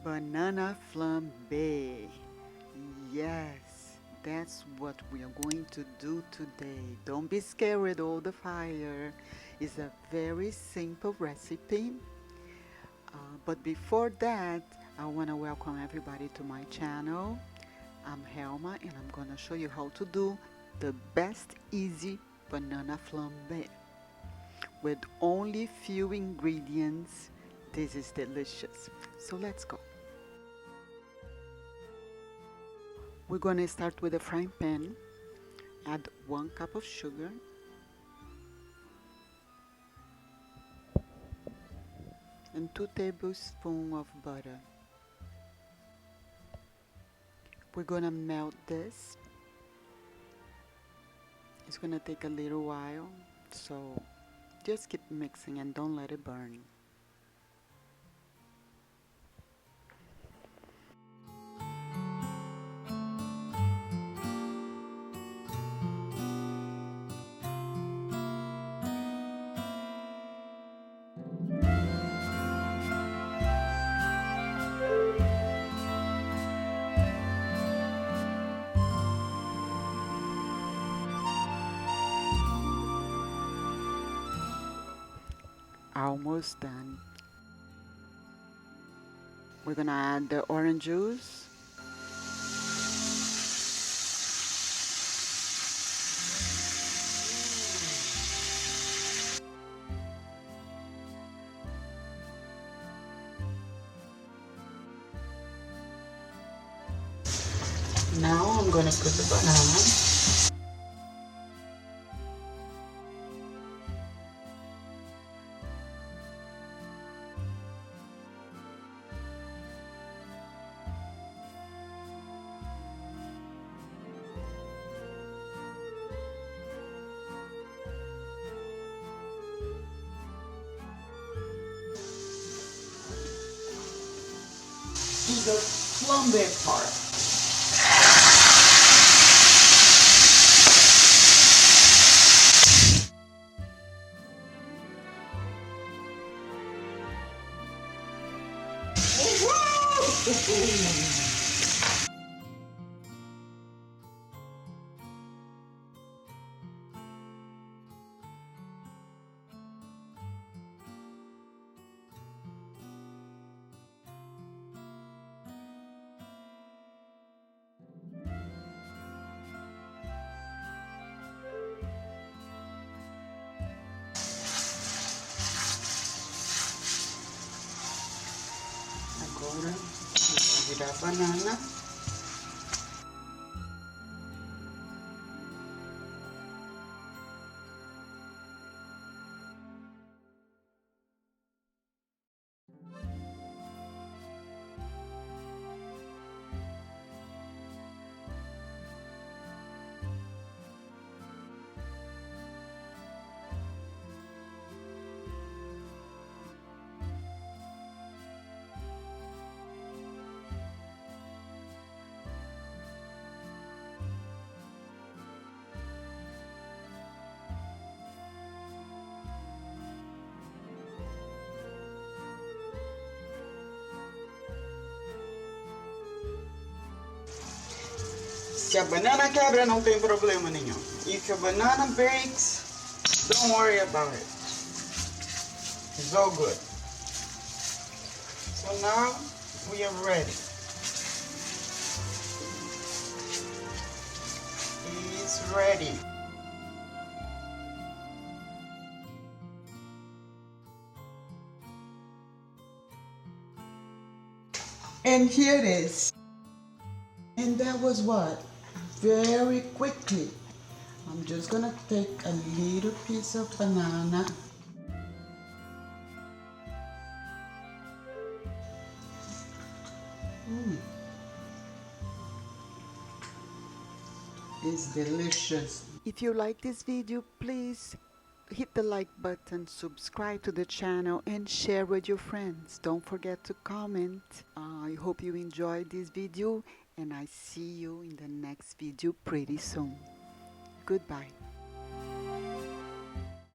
Banana flambe. Yes, that's what we are going to do today. Don't be scared with all the fire. It's a very simple recipe. But before that, I want to welcome everybody to my channel. I'm Helma and I'm going to show you how to do the best easy banana flambe. With only few ingredients, this is delicious. So let's go. We're going to start with a frying pan. Add 1 cup of sugar. And 2 tablespoons of butter. We're going to melt this. It's going to take a little while, so just keep mixing and don't let it burn. Almost done. We're gonna add the orange juice. Now I'm gonna put the banana. To the flambe part. Agora, vou virar a banana. Se a banana quebra, não tem problema nenhum. If your banana breaks, don't worry about it. It's all good. So now we are ready. It's ready. And here it is. And that was what? Very quickly. I'm just gonna take a little piece of banana. It's delicious. If you like this video, please hit the like button, subscribe to the channel and share with your friends. Don't forget to comment. I hope you enjoyed this video and I see you in the next video pretty soon. Goodbye.